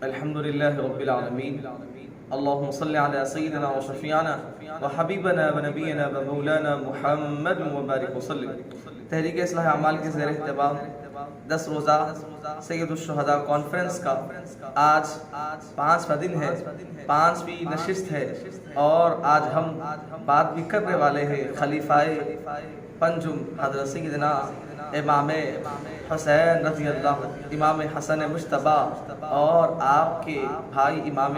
الحمد لله رب العالمين. اللهم صل على سيدنا وشفيعنا وحبيبنا ونبينا ومولانا محمد وبارك وسلم. تحریک اصلاح اعمال کے زیر اہتمام 10 روزہ سید الشہداء کانفرنس کا آج 5واں دن ہے، 5ویں نشست ہے، اور آج ہم بات بھی کرنے والے ہیں خلیفہ پنجم حضرت سیدنا امام حسین رضی اللہ، امام حسن مجتبیٰ اور آپ کے بھائی امام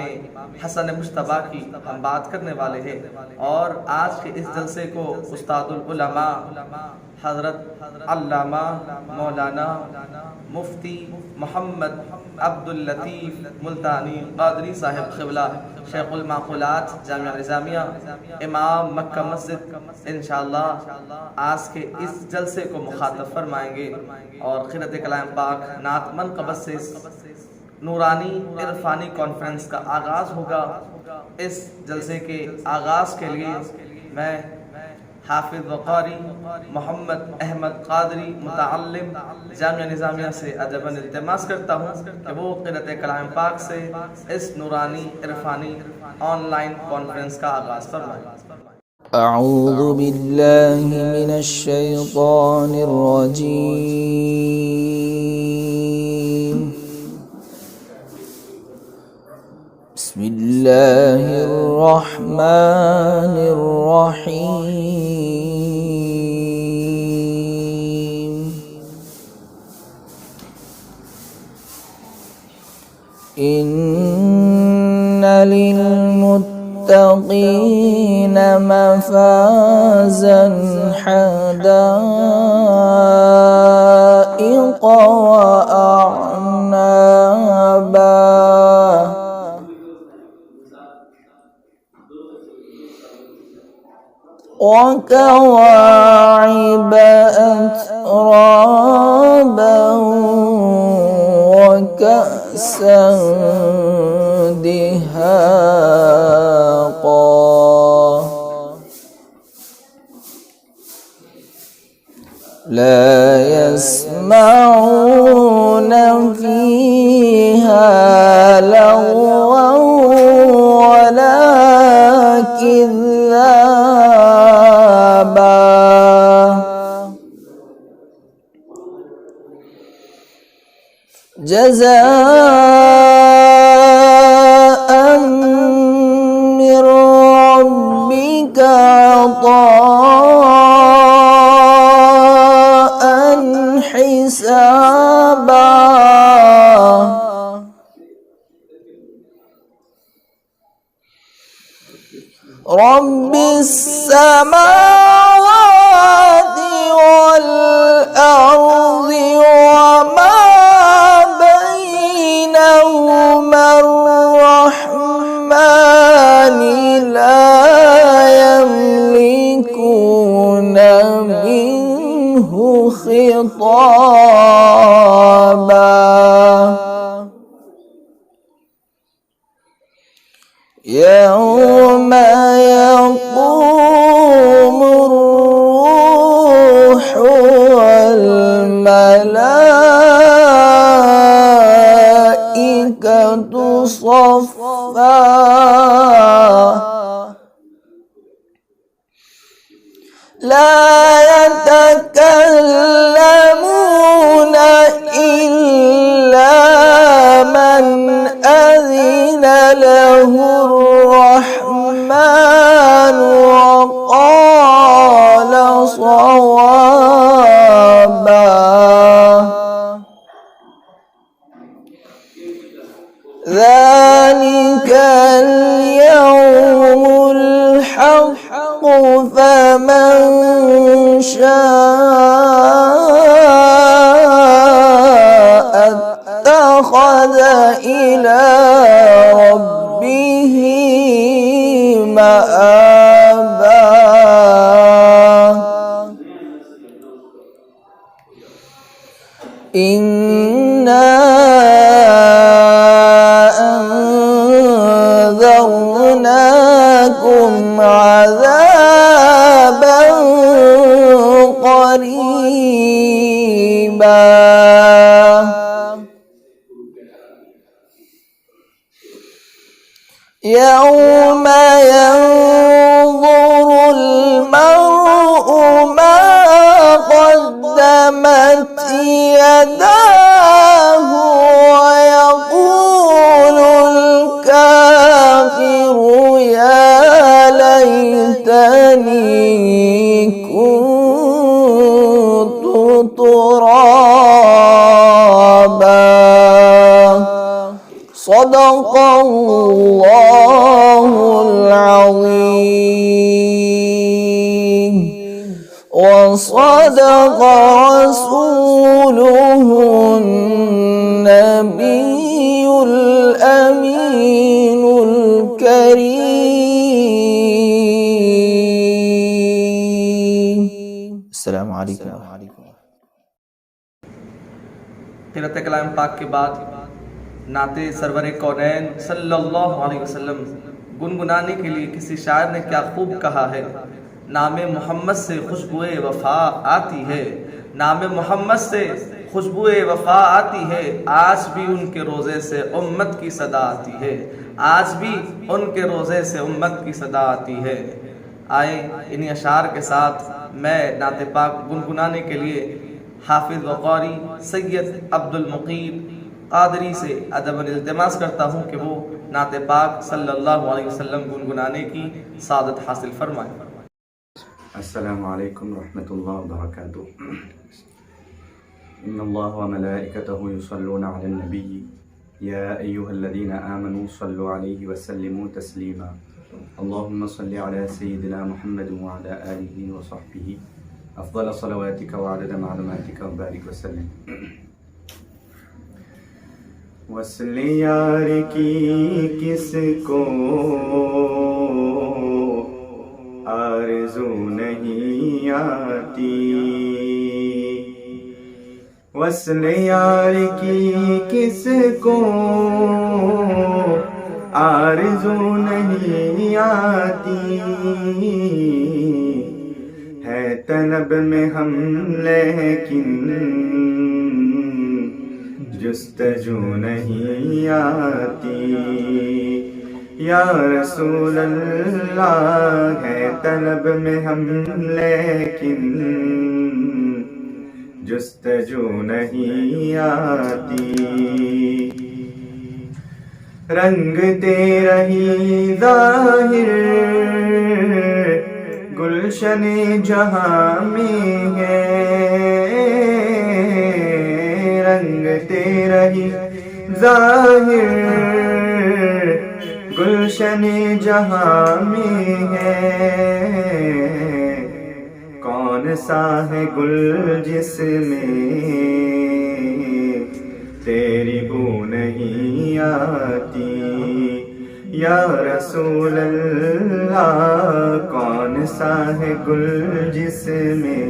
حسن مجتبیٰ کی ہم بات کرنے والے ہیں. اور آج کے اس جلسے کو استاد العلماء حضرت علامہ مولانا مفتی محمد عبداللطیف ملتانی قادری صاحب قبلہ شیخ المعقولات جامعہ نظامیہ امام مکہ مسجد انشاءاللہ آج کے اس جلسے کو مخاطب فرمائیں گے، اور قرأت کلام پاک نعت منقبت سے نورانی عرفانی کانفرنس کا آغاز ہوگا. اس جلسے کے آغاز کے لیے میں حافظ وقاری محمد احمد قادری متعلم جامعہ نظامیہ سے ادباً التماس کرتا ہوں کہ وہ قرأت کلام پاک سے اس نورانی عرفانی آن لائن کانفرنس کا آغاز فرمائیں. اعوذ باللہ من الشیطان الرجیم. بسم اللہ الرحمن الرحیم. ان للمتقین مفازا حدائق وأعنابا وكواعب أترابا وكأسا دهاقا لا يسمعون فيها لغوا ولا كذابا جزاء من ربك عطاء حسابا رب السماوات والأرض وما بينهما الرحمن لا يملكون منه خطابا يوم يقوم الروح والملائكة صفا لا يتكلمون إلا من أذن له الرحمن وقال صوابا ذلك اليوم الحق فمن شاء اتخذ إلى ربه مآبا إنا أنذرناكم عذابا قريبا يوم ينظر المرء ما قدمت يداه ويقول الكافر يا ليتني كنت ترابا. صدق الله العظيم وصدق رسوله النبي الأمين الكريم. السلام عليكم. قرأت کلام پاک کے بعد نعت سرور کونین صلی اللہ علیہ وسلم گنگنانے کے لیے کسی شاعر نے کیا خوب کہا ہے، نام محمد سے خوشبوئے وفا آتی ہے، نام محمد سے خوشبوئے وفا آتی ہے، آج بھی ان کے روزے سے امت کی صدا آتی ہے، آج بھی ان کے روزے سے امت کی صدا آتی ہے۔ آئے انہی اشعار کے ساتھ میں نعت پاک گنگنانے کے لیے حافظ و قاری سید عبد المقیم قادری سے ادب التماس کرتا ہوں کہ وہ نعت پاک صلی اللہ علیہ وسلم گنگنانے کی سعادت حاصل فرمائیں۔ السلام علیکم ورحمۃ اللہ وبرکاتہ۔ ان اللہ وملائکتہ یصلون علی النبی یا ایہا الذین آمنوا صلوا علیہ وسلموا تسلیما۔ اللہم صل علی سیدنا محمد وعلی آلہ وصحبہ افضل صلواتک وعدد معلوماتک وبارک وسلم۔ وصل یار کی کس کو آرزو نہیں آتی، وصل یار کی کس کو آرزو نہیں آتی، ہے طلب میں ہم لیکن جستجو نہیں آتی، یا رسول اللہ ہے طلب میں ہم لیکن جستجو نہیں آتی، رنگ تیرا ہی ظاہر گلشن جہاں میں ہے، رنگ تیرا ہی ظاہر گلشن جہاں میں ہے، کون سا ہے گل جس میں تیری بو نہیں آتی، یا رسول اللہ کون سا ہے گل جس میں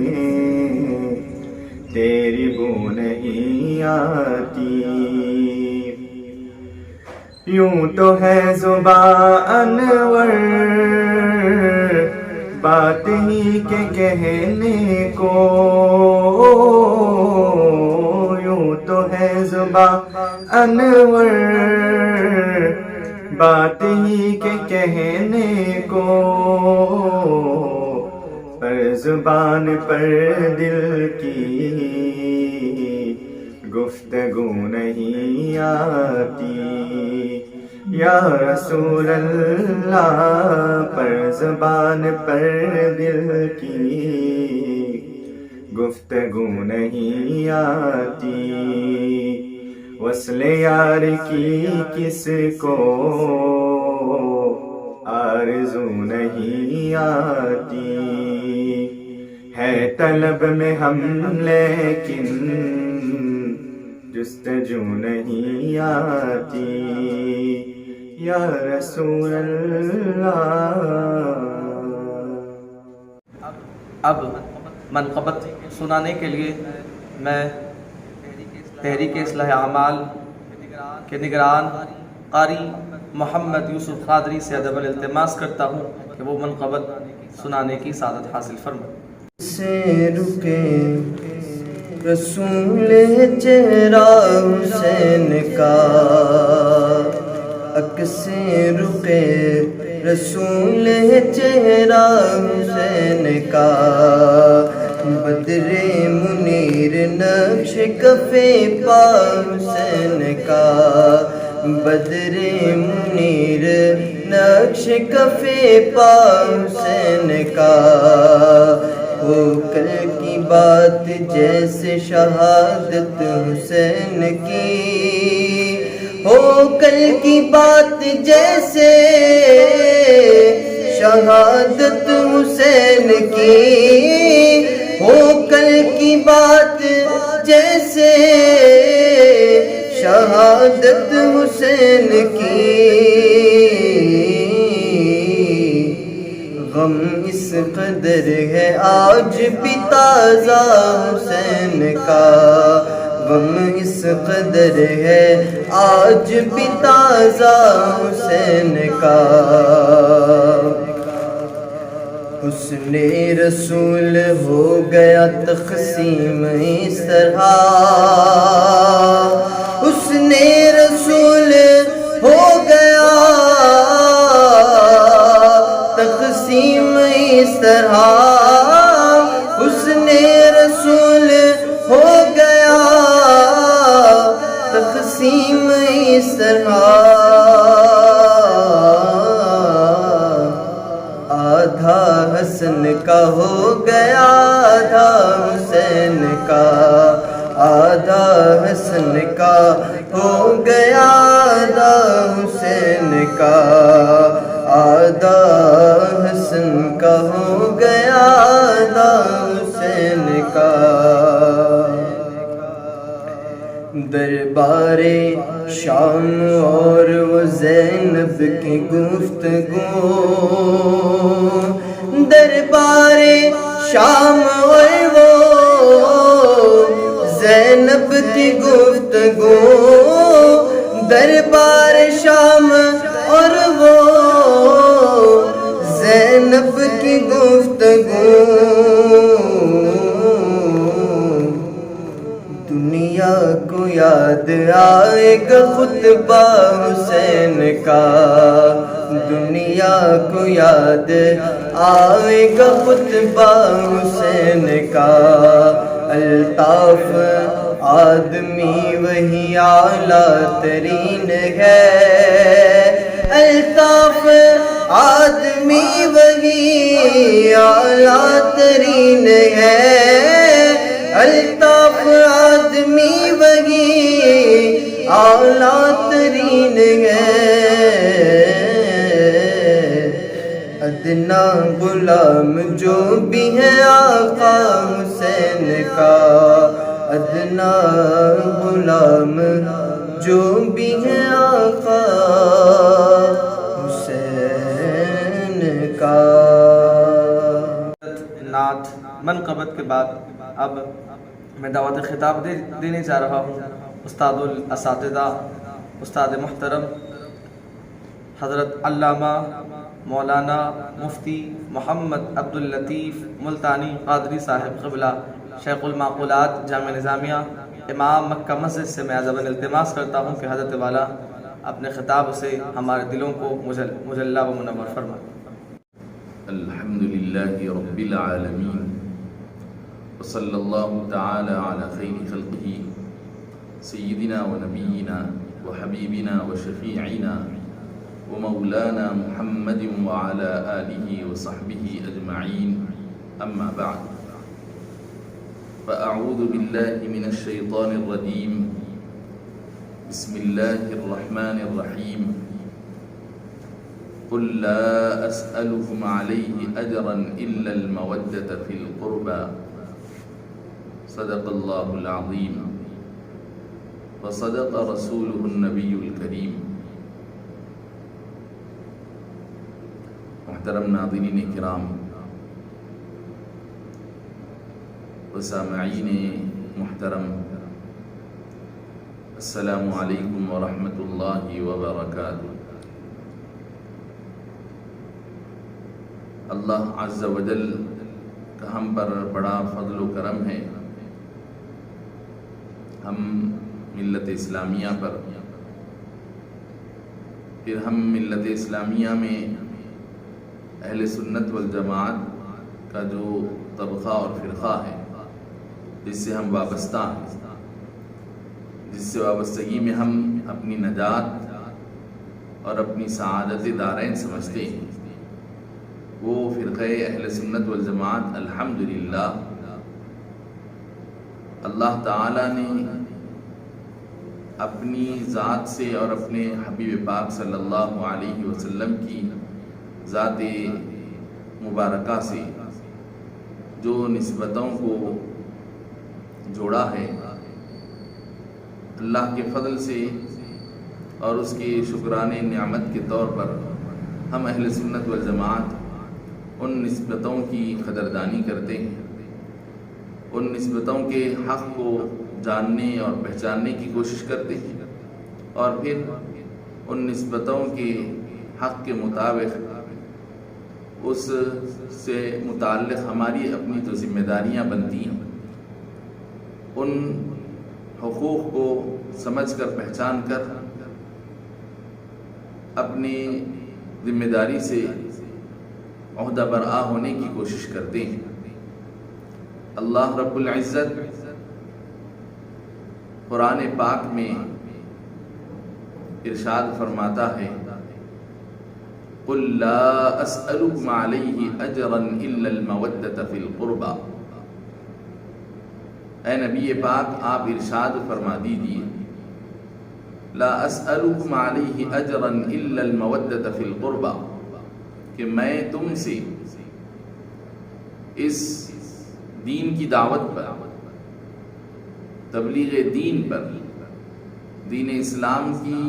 تیری بو نہیں آتی، یوں تو ہے زباں انور بات ہی کے کہنے کو، یوں تو ہے زباں انور بات ہی کے کہنے کو، پر زبان پر دل کی گفتگو نہیں آتی، یا رسول اللہ پر زبان پر دل کی گفتگو نہیں آتی، وصل یار کی کس کو آرزو نہیں آتی، ہے طلب میں ہم لیکن جستجو نہیں آتی، یا رسول اللہ۔ اب منقبت سنانے کے لیے میں تحریک اصلاح اعمال کے نگران قاری محمد یوسف قادری سے ادب التماس کرتا ہوں کہ وہ منقبت سنانے کی سعادت حاصل فرمائیں۔ سے رکے رسول چہرہ حسین کا خاک سے رخ رسول ہے چہرہ حسین کا، بدر منیر نقش کف پا حسین کا، بدر منیر نقش کف پا حسین کا، ہو کل کی بات جیسے شہادت حسین کی، ہو کل کی بات جیسے شہادت حسین کی، ہو کل کی بات جیسے شہادت حسین کی، غم اس قدر ہے آج بھی تازہ حسین کا، غم اس قدر ہے آج بھی تازہ حسین کا، حسن رسول ہو گیا تقسیم اس طرح، حسن رسول ہو گیا تقسیم اس طرح، حسن رسول ہو گیا تقسیم اس طرح، آدھا حسن کا ہو گیا آدھا حسین کا، آدھا حسن کا ہو گیا آدھا حسین کا، آدھا حسن کا ہو گیا آدھا حسین کا، دربار شام اور وہ زینب کی گفتگو، دربار شام اور وہ زینب کی گفتگو، دربار شام اور وہ زینب کی گفتگو، دنیا کو یاد آئے گا خطبہ حسین کا، دنیا کو یاد آئے گا خطبہ حسین کا، الطاف آدمی وہی اعلیٰ ترین ہے، الطاف آدمی وہی اعلیٰ ترین ہے، الطاف آدمی وہی اعلیٰ ترین ہے، ادنا غلام جو بھی ہے آقا حسین کا، ادنا غلام جو بھی ہے آقا حسین کا۔ نعت منقبت کے بعد اب میں دعوت خطاب دینے جا رہا ہوں استاد الاساتذہ، استاد محترم حضرت علامہ مولانا مفتی محمد عبداللطیف ملتانی قادری صاحب قبلہ شیخ المعقولات جامعہ نظامیہ امام مکہ مسجد سے میں ازباً التماس کرتا ہوں کہ حضرت والا اپنے خطاب سے ہمارے دلوں کو مجلہ و منور فرمائے۔ الحمدللہ رب العالمین وصلی اللہ تعالی علی خیر خلقہ سیدنا و نبینا و حبیبنا و شفیعنا و مولانا محمد وعلى آلہ و صحبہ اجمعین، اما بعد فاعوذ باللہ من الشیطان الرجیم، بسم اللہ الرحمن الرحیم، قل لا أسألكم عليه أجرا إلا المودة في القربى، صدق الله العظيم وصدق رسوله النبي الكريم۔ محترم ناظرین کرام و سامعین محترم، السلام علیکم ورحمۃ اللہ وبرکاتہ۔ اللہ عز و جل کا ہم پر بڑا فضل و کرم ہے، ہم ملت اسلامیہ پر پھر ہم ملت اسلامیہ میں اہل سنت والجماعت کا جو طبقہ اور فرقہ ہے جس سے ہم وابستہ ہیں، جس سے وابستگی میں ہم اپنی نجات اور اپنی سعادت دارین سمجھتے ہیں، وہ فرقہ اہل سنت والجماعت الحمدللہ اللہ تعالیٰ نے اپنی ذات سے اور اپنے حبیب پاک صلی اللہ علیہ وسلم کی ذات مبارکہ سے جو نسبتوں کو جوڑا ہے، اللہ کے فضل سے اور اس کے شکرانے نعمت کے طور پر ہم اہل سنت والجماعت ان نسبتوں کی قدردانی کرتے ہیں، ان نسبتوں کے حق کو جاننے اور پہچاننے کی کوشش کرتے ہیں، اور پھر ان نسبتوں کے حق کے مطابق اس سے متعلق ہماری اپنی جو ذمہ داریاں بنتی ہیں، ان حقوق کو سمجھ کر پہچان کر اپنی ذمہ داری سے عہدہ برآ ہونے کی کوشش کرتے ہیں۔ اللہ رب العزت قرآن پاک میں ارشاد فرماتا ہے، قُلْ لَا أَسْأَلُكُمْ عَلَيْهِ أَجْرًا إِلَّا الْمَوَدَّةَ فِي الْقُرْبَى۔ اے نبی پاک آپ ارشاد فرما دیجیے، لا اسألکم علیہ اجرا الا المودۃ فی القربى، کہ میں تم سے اس دین کی دعوت پر، تبلیغ دین پر، دین اسلام کی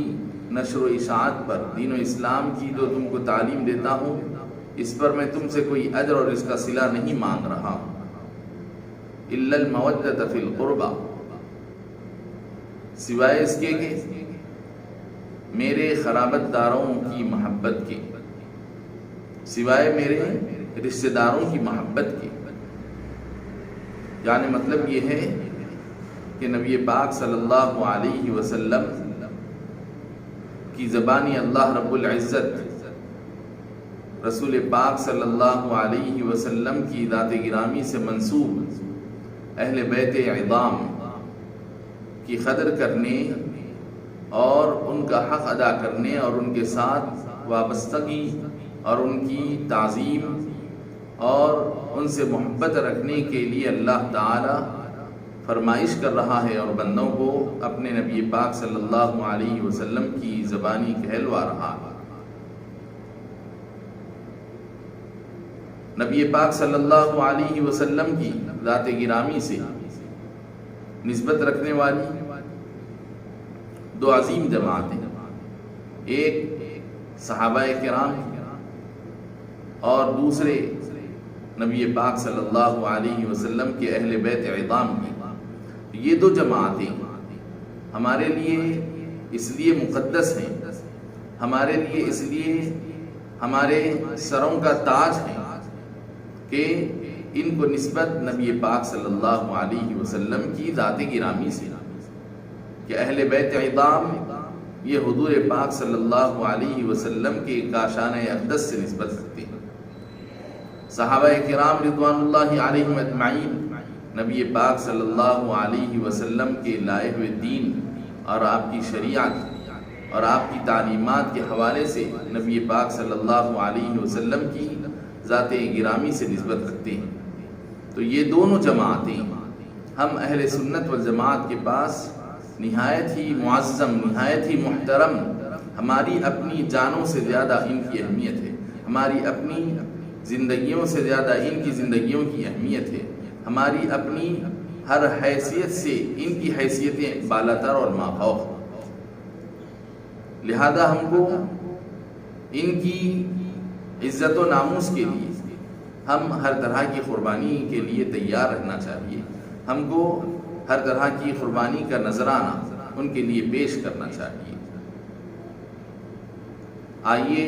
نشر و اشاعت پر، دین و اسلام کی جو تم کو تعلیم دیتا ہوں، اس پر میں تم سے کوئی اجر اور اس کا صلہ نہیں مانگ رہا ہوں، الا المودۃ فی القربى، سوائے اس کے کہ میرے قرابت داروں کی محبت کے، سوائے میرے رشتہ داروں کی محبت کے۔ یعنی مطلب یہ ہے کہ نبی پاک صلی اللہ علیہ وسلم کی زبانی اللہ رب العزت رسول پاک صلی اللہ علیہ وسلم کی ذات گرامی سے منسوب اہل بیت عظام کی قدر کرنے اور ان کا حق ادا کرنے اور ان کے ساتھ وابستگی اور ان کی تعظیم اور ان سے محبت رکھنے کے لیے اللہ تعالی فرمائش کر رہا ہے اور بندوں کو اپنے نبی پاک صلی اللہ علیہ وسلم کی زبانی کہلوا رہا ہے۔ نبی پاک صلی اللہ علیہ وسلم کی ذات گرامی سے نسبت رکھنے والی دو عظیم جماعتیں، ایک صحابہ کرام اور دوسرے نبی پاک صلی اللہ علیہ وسلم کے اہل بیت عظام کی، یہ دو جماعتیں ہمارے لیے اس لیے مقدس ہیں، ہمارے لیے اس لیے ہمارے سروں کا تاج ہے کہ ان کو نسبت نبی پاک صلی اللہ علیہ وسلم کی ذات گرامی سے، کہ اہل بیت عظام یہ حضور پاک صلی اللہ علیہ وسلم کے کاشان اقدس سے نسبت رکھتے ہیں۔ صحابہ کرام رضوان اللہ علیہم اجمعین نبی پاک صلی اللہ علیہ وسلم کے لائے ہوئے دین اور آپ کی شریعت اور آپ کی تعلیمات کے حوالے سے نبی پاک صلی اللہ علیہ وسلم کی ذات گرامی سے نسبت رکھتے ہیں۔ تو یہ دونوں جماعتیں ہم اہل سنت والجماعت کے پاس نہایت ہی معظم، نہایت ہی محترم، ہماری اپنی جانوں سے زیادہ ان کی اہمیت ہے، ہماری اپنی زندگیوں سے زیادہ ان کی زندگیوں کی اہمیت ہے، ہماری اپنی ہر حیثیت سے ان کی حیثیتیں بالاتر اور مافوق، لہذا ہم کو ان کی عزت و ناموس کے لیے ہم ہر طرح کی قربانی کے لیے تیار رہنا چاہیے، ہم کو ہر طرح کی قربانی کا نذرانہ ان کے لیے پیش کرنا چاہیے۔ آئیے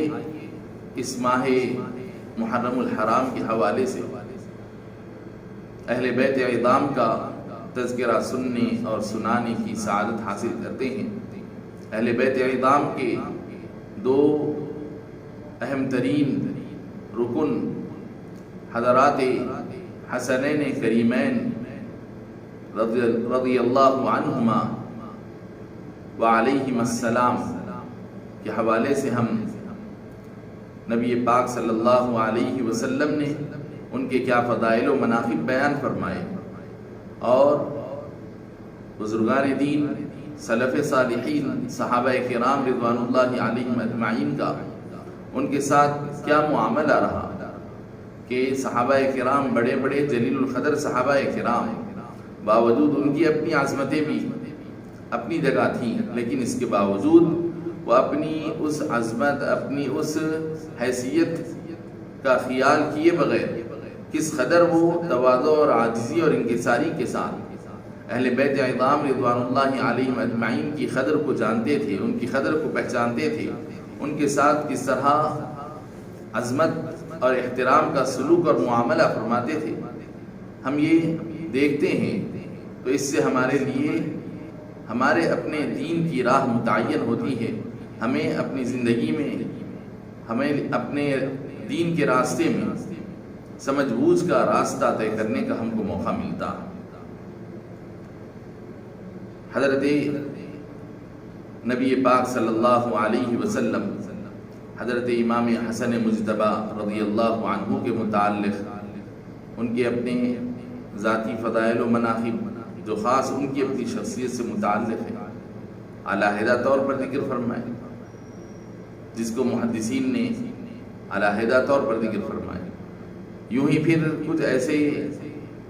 اس ماہ محرم الحرام کے حوالے سے اہل بیت عظام کا تذکرہ سننے اور سنانے کی سعادت حاصل کرتے ہیں۔ اہل بیت عظام کے دو اہم ترین رکن حضرات حسنین کریمین رضی اللہ عنہما وعلیہم السلام کے حوالے سے ہم نبی پاک صلی اللہ علیہ وسلم نے ان کے کیا فضائل و مناقب بیان فرمائے، اور بزرگان دین سلف صالحین صحابہ کرام رضوان اللہ علیہم اجمعین کا ان کے ساتھ کیا معاملہ رہا کہ صحابہ کرام بڑے بڑے جلیل القدر صحابہ کرام، باوجود ان کی اپنی عظمتیں بھی اپنی جگہ تھیں، لیکن اس کے باوجود وہ اپنی اس عظمت، اپنی اس حیثیت کا خیال کیے بغیر کس قدر وہ تواضع اور عاجزی اور انکساری کے ساتھ اہل بیت اعظام رضوان اللہ علیہم اجمعین کی قدر کو جانتے تھے، ان کی قدر کو پہچانتے تھے، ان کے ساتھ کس طرح عظمت اور احترام کا سلوک اور معاملہ فرماتے تھے، ہم یہ دیکھتے ہیں تو اس سے ہمارے لیے ہمارے اپنے دین کی راہ متعین ہوتی ہے، ہمیں اپنی زندگی میں ہمیں اپنے دین کے راستے میں سمجھ بوجھ کا راستہ طے کرنے کا ہم کو موقع ملتا۔ حضرت نبی پاک صلی اللہ علیہ وسلم حضرت امام حسن مجتبی رضی اللہ عنہ کے متعلق ان کے اپنے ذاتی فضائل و مناقب جو خاص ان کی اپنی شخصیت سے متعلق ہے علیحدہ طور پر ذکر فرمائے، جس کو محدثین نے علیحدہ طور پر ذکر فرمائے۔ یوں ہی پھر کچھ ایسے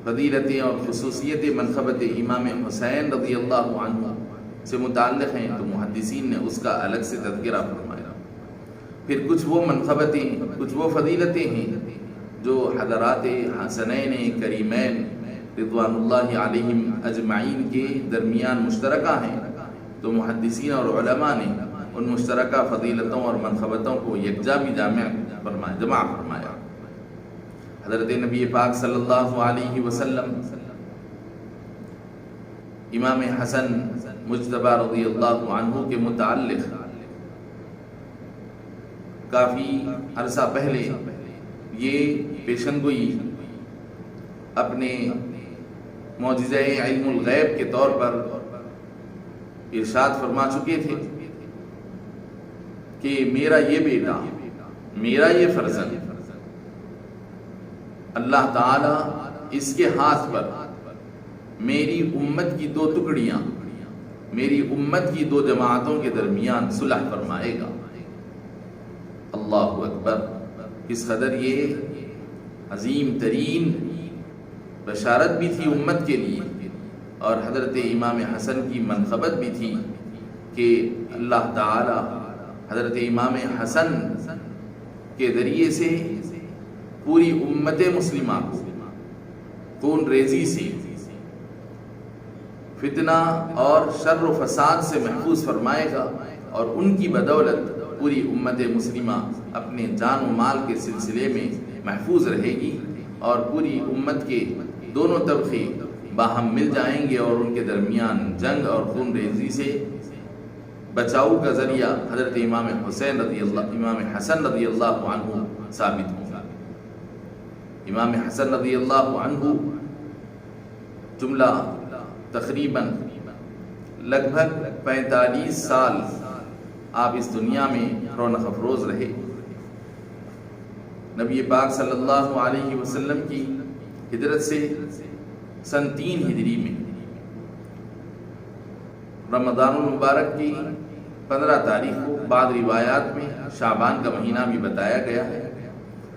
فضیلتیں اور خصوصیتیں منقبت امام حسین رضی اللہ عنہ سے متعلق ہیں تو محدثین نے اس کا الگ سے تذکرہ فرمایا۔ پھر کچھ وہ منقبتیں، کچھ وہ فضیلتیں ہیں جو حضرات حسنین کریمین رضوان اللہ علیہم اجمعین کے درمیان مشترکہ ہیں، تو محدثین اور علماء نے ان مشترکہ فضیلتوں اور منقبتوں کو یکجا بھی جمع فرمایا۔ حضرت نبی پاک صلی اللہ علیہ وسلم امام حسن مجتبی رضی اللہ عنہ کے متعلق کافی عرصہ پہلے یہ پیشنگوئی اپنے معجزہ علم الغیب کے طور پر ارشاد فرما چکے تھے کہ میرا یہ بیٹا، میرا یہ فرزند، اللہ تعالی اس کے ہاتھ پر میری امت کی دو ٹکڑیاں، میری امت کی دو جماعتوں کے درمیان صلح فرمائے گا۔ اللہ اکبر! کس قدر یہ عظیم ترین بشارت بھی تھی امت کے لیے، اور حضرت امام حسن کی منقبت بھی تھی کہ اللہ تعالی حضرت امام حسن کے ذریعے سے پوری امت مسلمہ کو خون ریزی سے، فتنہ اور شر و فساد سے محفوظ فرمائے گا، اور ان کی بدولت پوری امت مسلمہ اپنے جان و مال کے سلسلے میں محفوظ رہے گی، اور پوری امت کے دونوں طبقے باہم مل جائیں گے، اور ان کے درمیان جنگ اور خون ریزی سے بچاؤ کا ذریعہ حضرت امام حسن رضی اللہ عنہ ثابت ہوگا۔ امام حسن رضی اللہ عنہ جملہ تقریباً لگ بھگ 45 سال آپ اس دنیا میں رونق افروز رہے۔ نبی پاک صلی اللہ علیہ وسلم کی ہجرت سے سن 3 ہجری میں رمضان المبارک کی 15 تاریخ کو، بعض روایات میں شعبان کا مہینہ بھی بتایا گیا ہے،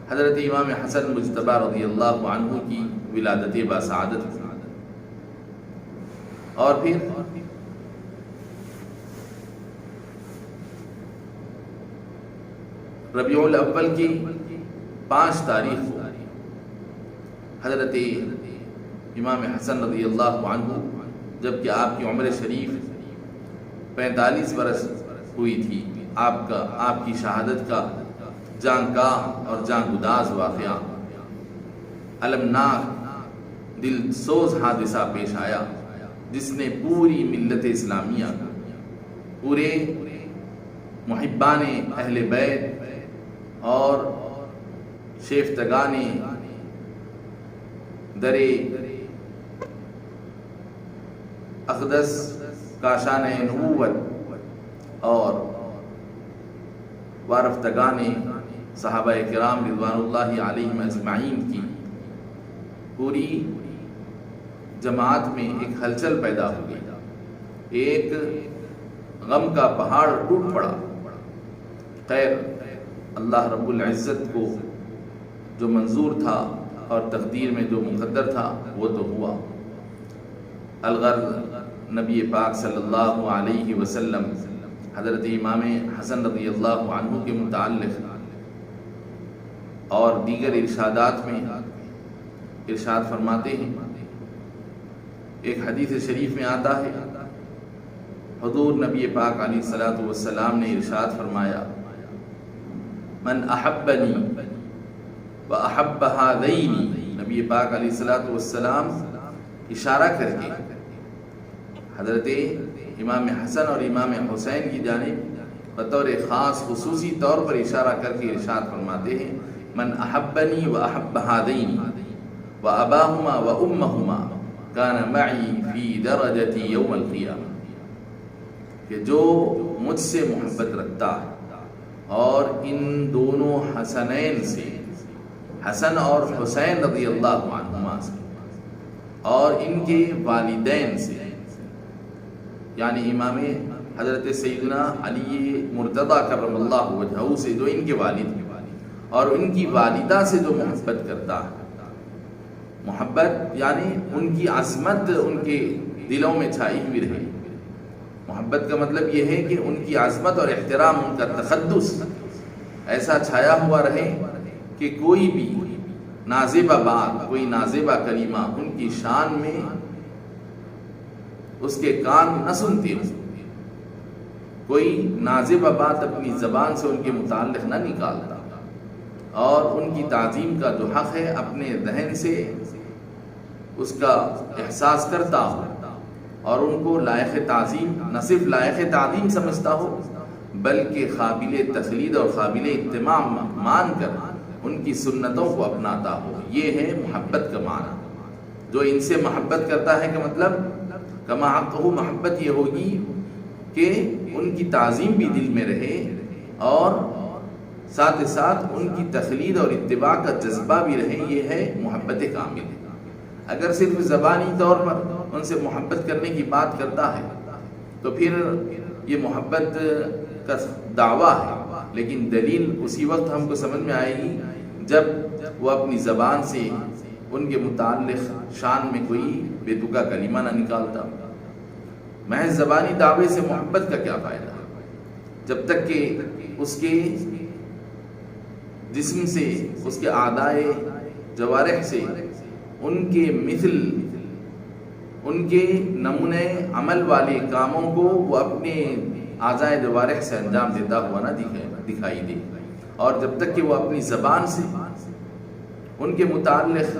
حضرت امام حسن مجتبی رضی اللہ عنہ کی ولادت باسعادت۔ اور پھر ربیع الاول کی 5 تاریخ کو حضرت امام حسن رضی اللہ عنہ، جبکہ آپ کی عمر شریف 45 برس ہوئی تھی، آپ کی شہادت کا جان کا اور جان گداز واقعہ، المناک دل سوز حادثہ پیش آیا، جس نے پوری ملت اسلامیہ، پورے محبان اہل بیت اور شیفتگان در اقدس کاشان نبوت اور وارفتگان صحابہ کرام رضوان اللہ علیہم اجمعین کی پوری جماعت میں ایک ہلچل پیدا ہو گئی، ایک غم کا پہاڑ ٹوٹ پڑا۔ خیر، اللہ رب العزت کو جو منظور تھا اور تقدیر میں جو مقدر تھا وہ تو ہوا۔ الغرض نبی پاک صلی اللہ علیہ وسلم حضرت امام حسن رضی اللہ عنہ کے متعلق اور دیگر ارشادات میں ارشاد فرماتے ہیں، ایک حدیث شریف میں آتا ہے، حضور نبی پاک علیہ الصلوۃ والسلام نے ارشاد فرمایا، من احبنی واحب هذین، نبی پاک علیہ الصلوۃ والسلام اشارہ کر کے حضرت امام حسن اور امام حسین کی جانب بطور خاص خصوصی طور پر اشارہ کر کے ارشاد فرماتے ہیں، من احبنی واحب هذین واباہما وامہما کان معی فی درجتی یوم القیامہ، کہ جو مجھ سے محبت رکھتا ہے اور ان دونوں حسنین سے، حسن اور حسین رضی اللہ عنہما سے، اور ان کے والدین سے، یعنی امام حضرت سیدنا علی مرتضی کرم اللہ وجہہ سے جو ان کے والد ہیں، اور ان کی والدہ سے جو محبت کرتا ہے، محبت یعنی ان کی عظمت ان کے دلوں میں چھائی ہوئی رہے۔ محبت کا مطلب یہ ہے کہ ان کی عظمت اور احترام، ان کا تقدس ایسا چھایا ہوا رہے کہ کوئی بھی نازیبہ بات، کوئی نازیبہ کلمہ ان کی شان میں اس کے کان نہ سنتے ہوں، کوئی نازیبہ بات اپنی زبان سے ان کے متعلق نہ نکالتا، اور ان کی تعظیم کا جو حق ہے اپنے ذہن سے اس کا احساس کرتا ہو، اور ان کو لائق تعظیم، نہ صرف لائق تعظیم سمجھتا ہو بلکہ قابل تقلید اور قابل اتباع مان کر ان کی سنتوں کو اپناتا ہو۔ یہ ہے محبت کا معنی۔ جو ان سے محبت کرتا ہے کہ مطلب کما حقہ، محبت یہ ہوگی کہ ان کی تعظیم بھی دل میں رہے اور ساتھ ساتھ ان کی تقلید اور اتباع کا جذبہ بھی رہے۔ یہ ہے محبت کامل۔ اگر صرف زبانی طور پر ان سے محبت کرنے کی بات کرتا ہے تو پھر یہ محبت کا دعویٰ ہے، لیکن دلیل اسی وقت ہم کو سمجھ میں آئے گی جب وہ اپنی زبان سے ان کے متعلق شان میں کوئی بے تکا کلمہ نہ نکالتا۔ محض زبانی دعوے سے محبت کا کیا فائدہ جب تک کہ اس کے جسم سے، اس کے اعضائے جوارح سے ان کے مثل، ان کے نمونے عمل والے کاموں کو وہ اپنے اعضائے جوارح سے انجام دیتا ہوا نہ دکھائی دے، اور جب تک کہ وہ اپنی زبان سے ان کے متعلق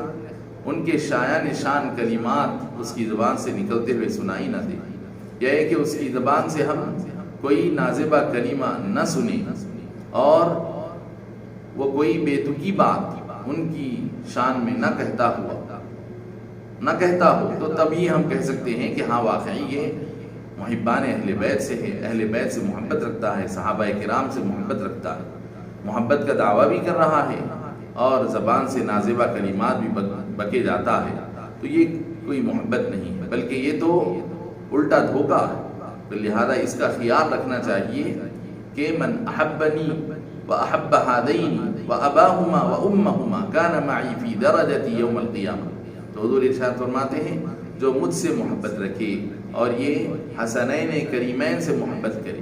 ان کے شایان نشان کلمات اس کی زبان سے نکلتے ہوئے سنائی نہ دے، یہ ہے کہ اس کی زبان سے ہم کوئی نازیبہ کلمہ نہ سنیں اور وہ کوئی بے تکی بات ان کی شان میں نہ کہتا ہو تو تبھی ہم کہہ سکتے ہیں کہ ہاں واقعی یہ محبان اہل بیت سے ہے، اہل بیت سے محبت رکھتا ہے، صحابہ کرام سے محبت رکھتا ہے، محبت کا دعویٰ بھی کر رہا ہے اور زبان سے نازیبہ کلمات بھی بکے جاتا ہے، تو یہ کوئی محبت نہیں ہے بلکہ یہ تو الٹا دھوکہ ہے۔ تو لہذا اس کا خیال رکھنا چاہیے کہ من احبنی وَأَحَبَّ هَذَيْنِ وَأَبَاهُمَا وَأُمَّهُمَا كَانَ مَعِي فِي دَرَجَةِ يَوْمَ الْقِيَامَةِ۔ تو حضور ارشاد فرماتے ہیں جو مجھ سے محبت رکھے اور یہ حسنین کریمین سے محبت کرے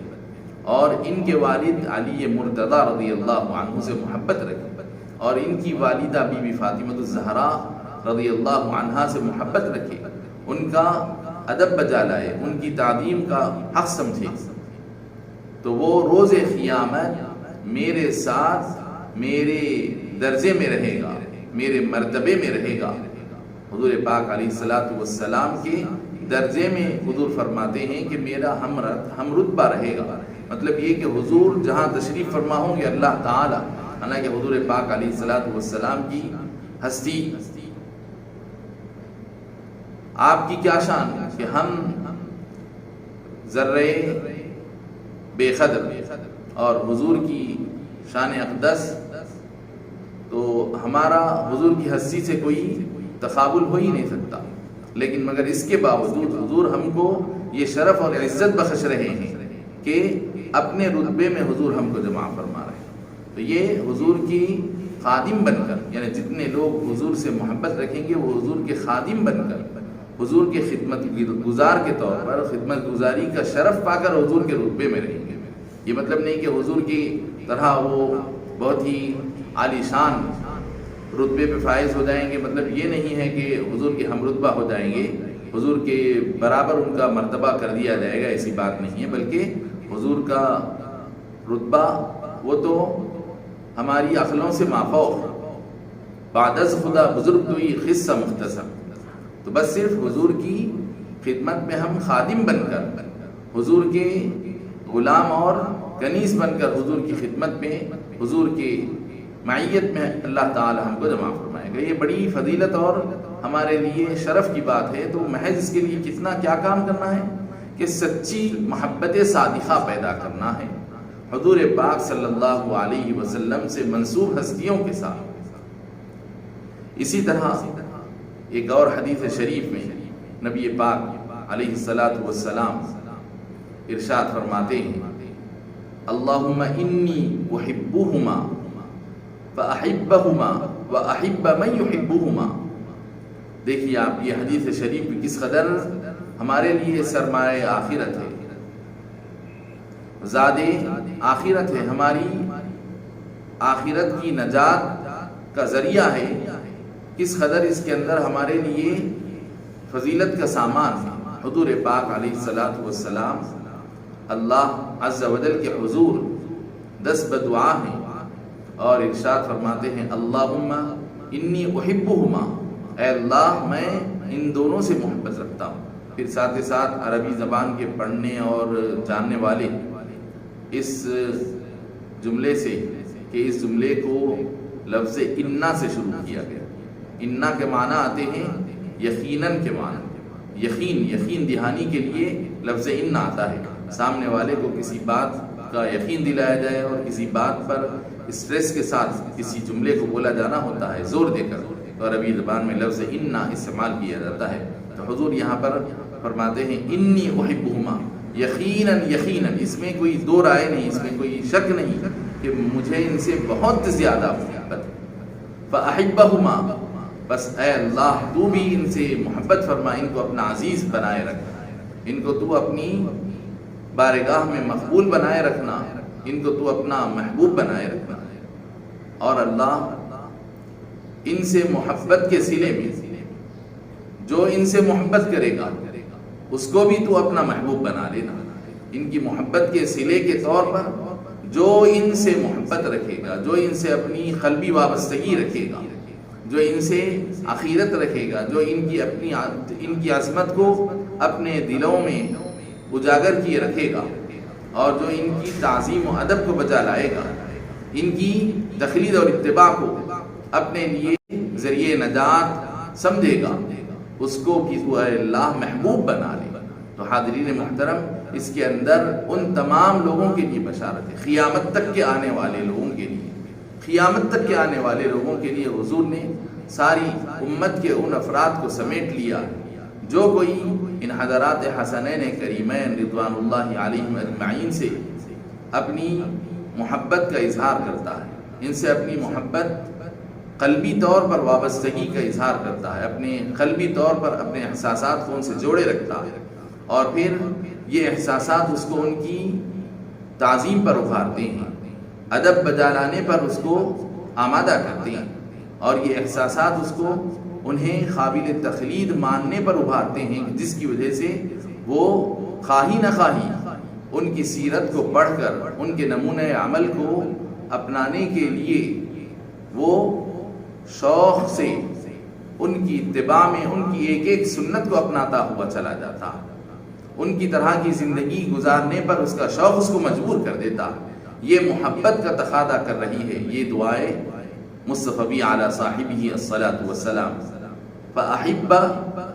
اور ان کے والد علی مرتضی رضی اللہ عنہ سے محبت رکھے اور ان کی والدہ بی بی فاطمہ الزہراء رضی اللہ عنہا سے محبت رکھے، ان کا ادب بجا لائے، ان کی تعظیم کا حق سمجھے، تو وہ روز قیامت میرے ساتھ میرے درجے میں رہے گا، میرے مرتبے میں رہے گا۔ حضور پاک علیہ الصلوۃ والسلام کے درجے میں حضور فرماتے ہیں کہ میرا ہم رتبہ رہے گا، مطلب یہ کہ حضور جہاں تشریف فرما ہوں گے اللہ تعالی، حالانکہ حضور پاک علیہ الصلوۃ والسلام کی ہستی، آپ کی کیا شان ہے کہ ہم ذرے بے قدر اور حضور کی شان اقدس، تو ہمارا حضور کی ہستی سے کوئی تقابل ہو ہی نہیں سکتا، لیکن مگر اس کے باوجود حضور ہم کو یہ شرف اور عزت بخش رہے ہیں کہ اپنے رتبے میں حضور ہم کو جمع فرما رہے ہیں۔ تو یہ حضور کی خادم بن کر، یعنی جتنے لوگ حضور سے محبت رکھیں گے وہ حضور کے خادم بن کر، حضور کے خدمت گزار کے طور پر خدمت گزاری کا شرف پا کر حضور کے رتبے میں رہیں گے۔ یہ مطلب نہیں کہ حضور کی طرح وہ بہت ہی عالی شان رتبے پہ فائز ہو جائیں گے، مطلب یہ نہیں ہے کہ حضور کے ہم رتبہ ہو جائیں گے، حضور کے برابر ان کا مرتبہ کر دیا جائے گا، ایسی بات نہیں ہے، بلکہ حضور کا رتبہ وہ تو ہماری عقلوں سے مافوق، بعد از خدا بزرگ توئی خصہ مختصر، تو بس صرف حضور کی خدمت میں ہم خادم بن کر، حضور کے غلام اور کنیز بن کر حضور کی خدمت میں، حضور کی معیت میں اللہ تعالی ہم کو جمع فرمائے گا۔ یہ بڑی فضیلت اور ہمارے لیے شرف کی بات ہے، تو محض اس کے لیے کتنا کیا کام کرنا ہے کہ سچی محبت صادقہ پیدا کرنا ہے حضور پاک صلی اللہ علیہ وسلم سے منسوب ہستیوں کے ساتھ۔ اسی طرح ایک اور حدیث شریف میں نبی پاک علیہ الصلاۃ والسلام ارشاد فرماتے ہیں، اللہم انی احبہما فاحبہما واحب من یحبہما۔ دیکھیے آپ یہ حدیث شریف کس قدر ہمارے لیے سرمایہ آخرت ہے، زاد آخرت ہے، ہماری آخرت کی نجات کا ذریعہ ہے، کس قدر اس کے اندر ہمارے لیے فضیلت کا سامان ہے۔ حضور پاک علیہ الصلاۃ والسلام اللہ عز و جل کے حضور دست بدعا ہیں اور ارشاد فرماتے ہیں، اللہم انی احبہما، اے اللہ میں ان دونوں سے محبت رکھتا ہوں۔ پھر ساتھ ہی ساتھ عربی زبان کے پڑھنے اور جاننے والے اس جملے سے کہ اس جملے کو لفظ انا سے شروع کیا گیا، انا کے معنی آتے ہیں یقیناً کے معنی، یقین دہانی کے لیے لفظ انا آتا ہے، سامنے والے کو کسی بات کا یقین دلایا جائے اور کسی بات پر اسٹریس کے ساتھ کسی جملے کو بولا جانا ہوتا ہے زور دے کر، تو عربی زبان میں لفظ انا استعمال کیا جاتا ہے۔ تو حضور یہاں پر فرماتے ہیں انی احبہما، یقیناً، اس میں کوئی دو رائے نہیں، اس میں کوئی شک نہیں کہ مجھے ان سے بہت زیادہ محبت، فاحبہما، بس اے اللہ تو بھی ان سے محبت فرما، ان کو اپنا عزیز بنائے رکھنا، ان کو تو اپنی بارگاہ میں مقبول بنائے رکھنا، ان کو تو اپنا محبوب بنائے رکھنا، اور اللہ ان سے محبت کے صلے میں جو ان سے محبت کرے گا اس کو بھی تو اپنا محبوب بنا لینا، ان کی محبت کے صلے کے طور پر جو ان سے محبت رکھے گا، جو ان سے اپنی قلبی وابستگی رکھے گا، جو ان سے عقیدت رکھے گا، جو ان کی عظمت کو اپنے دلوں میں اجاگر کیے رکھے گا، اور جو ان کی تعظیم و ادب کو بجا لائے گا، ان کی تقلید اور اتباع کو اپنے لیے ذریعہ نجات سمجھے گا، اس کو بھی تو اللہ محبوب بنا لے گا۔ تو حاضرین محترم، اس کے اندر ان تمام لوگوں کے لیے بشارت ہے، قیامت تک کے آنے والے لوگوں کے لیے، قیامت تک کے آنے والے لوگوں کے لیے حضور نے ساری امت کے ان افراد کو سمیٹ لیا جو کوئی ان حضرات حسنین کریمین رضوان اللہ علیہم اجمعین سے اپنی محبت کا اظہار کرتا ہے، ان سے اپنی محبت قلبی طور پر وابستگی کا اظہار کرتا ہے، اپنے قلبی طور پر اپنے احساسات کو ان سے جوڑے رکھتا ہے، اور پھر یہ احساسات اس کو ان کی تعظیم پر ابھارتے ہیں، ادب بجا لانے پر اس کو آمادہ کرتے ہیں، اور یہ احساسات اس کو انہیں قابل تقلید ماننے پر ابھارتے ہیں، جس کی وجہ سے وہ خواہی نہ خواہی ان کی سیرت کو پڑھ کر ان کے نمونہ عمل کو اپنانے کے لیے وہ شوق سے ان کی اتباع میں ان کی ایک ایک سنت کو اپناتا ہوا چلا جاتا، ان کی طرح کی زندگی گزارنے پر اس کا شوق اس کو مجبور کر دیتا. یہ محبت کا تقاضا کر رہی ہے یہ دعائیں مصطفی علی صاحبہ الصلاۃ والسلام. فأحب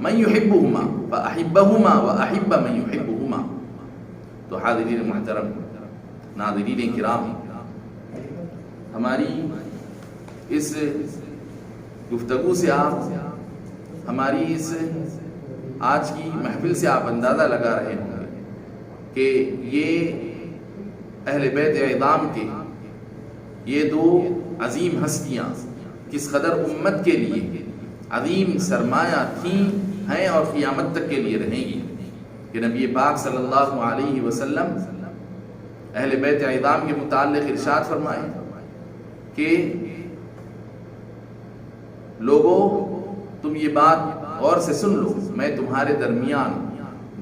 من يحبهما فأحبهما وأحب من يحبهما. تو حاضرین محترم، ناظرین کرام، ہماری اس گفتگو سے آپ، ہماری اس آج کی محفل سے آپ اندازہ لگا رہے ہوں گے کہ یہ اہل بیت اعظام کے یہ دو عظیم ہستیاں کس قدر امت کے لیے عظیم سرمایہ تھیں، ہیں اور قیامت تک کے لیے رہیں گی. کہ نبی پاک صلی اللہ علیہ وسلم اہل بیت اعظام کے متعلق ارشاد فرمائے کہ لوگوں تم یہ بات غور سے سن لو، میں تمہارے درمیان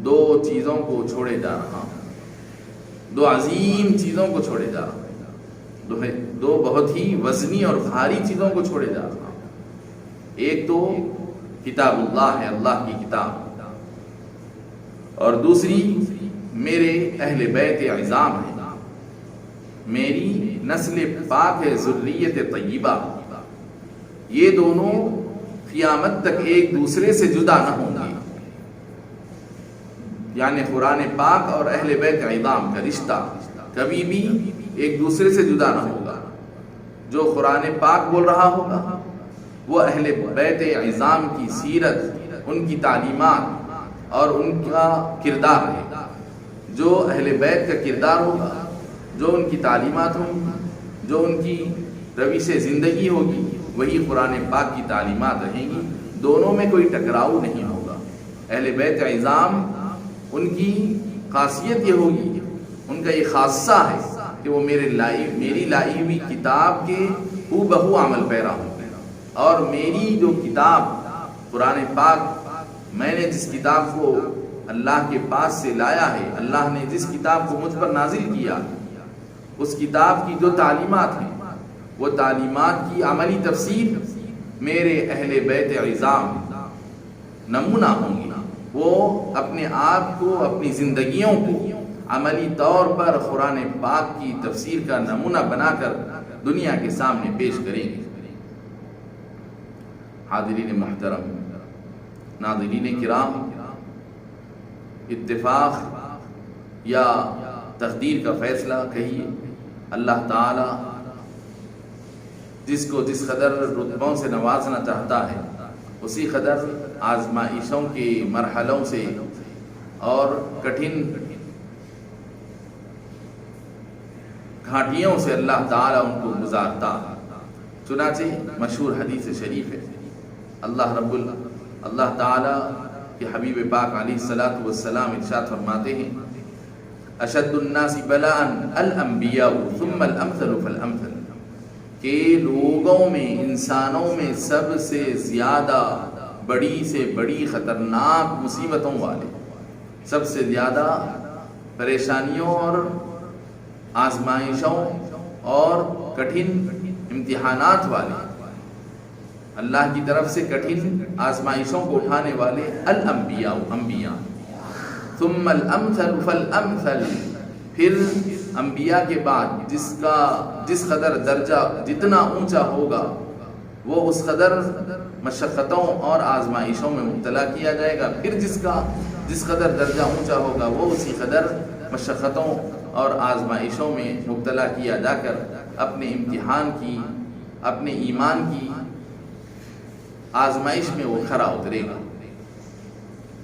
دو چیزوں کو چھوڑے جا رہا ہوں، دو عظیم چیزوں کو چھوڑے جا رہا ہوں، دو بہت ہی وزنی اور بھاری چیزوں کو چھوڑے جا رہا ہوں. ایک تو کتاب اللہ ہے، اللہ کی کتاب، اور دوسری میرے اہل بیت اعظام ہے، میری نسل پاک ہے، ذریت طیبہ. یہ دونوں قیامت تک ایک دوسرے سے جدا نہ ہوں گے. یعنی قرآن پاک اور اہل بیت اعظام کا رشتہ کبھی بھی ایک دوسرے سے جدا نہ ہوگا. جو قرآن پاک بول رہا ہوگا وہ اہل بیت اعظام کی سیرت، ان کی تعلیمات اور ان کا کردار ہے. جو اہل بیت کا کردار ہوگا، جو ان کی تعلیمات ہوں گی، جو ان کی روش زندگی ہوگی، وہی قرآن پاک کی تعلیمات رہیں گی. دونوں میں کوئی ٹکراؤ نہیں ہوگا. اہل بیت اعظام ان کی خاصیت یہ ہوگی، ان کا یہ خاصہ ہے کہ وہ میری لائی ہوئی کتاب کے ہو بہو عمل پیرا ہوں گے، اور میری جو کتاب قرآن پاک، میں نے جس کتاب کو اللہ کے پاس سے لایا ہے، اللہ نے جس کتاب کو مجھ پر نازل کیا، اس کتاب کی جو تعلیمات ہیں وہ تعلیمات کی عملی تفسیر میرے اہل بیت اعظام نمونہ ہوں گی. وہ اپنے آپ کو، اپنی زندگیوں کو عملی طور پر قرآن پاک کی تفسیر کا نمونہ بنا کر دنیا کے سامنے پیش کریں گے. حاضرین محترم، ناظرین کرام، اتفاق یا تقدیر کا فیصلہ کہیے، اللہ تعالی جس کو جس قدر رتبوں سے نوازنا چاہتا ہے اسی قدر آزمائشوں کے مرحلوں سے اور کٹھن گھاٹیوں سے اللہ تعالیٰ ان کو گزارتا. چنانچہ مشہور حدیث شریف ہے، اللہ تعالیٰ کہ حبیب پاک علیہ الصلاۃ والسلام ارشاد فرماتے ہیں، اشد الناس بلاء الانبیاء ثم الامثل فالامثل، کہ لوگوں میں، انسانوں میں سب سے زیادہ بڑی سے بڑی خطرناک مصیبتوں والے، سب سے زیادہ پریشانیوں اور آزمائشوں اور کٹھن امتحانات والے، اللہ کی طرف سے کٹھن آزمائشوں کو اٹھانے والے الانبیاء، انبیاء، ثم الامثل فالامثل، پھر انبیاء کے بعد جس قدر درجہ جتنا اونچا ہوگا وہ اس قدر مشقتوں اور آزمائشوں میں مبتلا کیا جائے گا. پھر جس قدر درجہ اونچا ہوگا وہ اسی قدر مشقتوں اور آزمائشوں میں مبتلا کیا جا کر اپنے امتحان کی، اپنے ایمان کی آزمائش میں وہ کھرا اترے گا.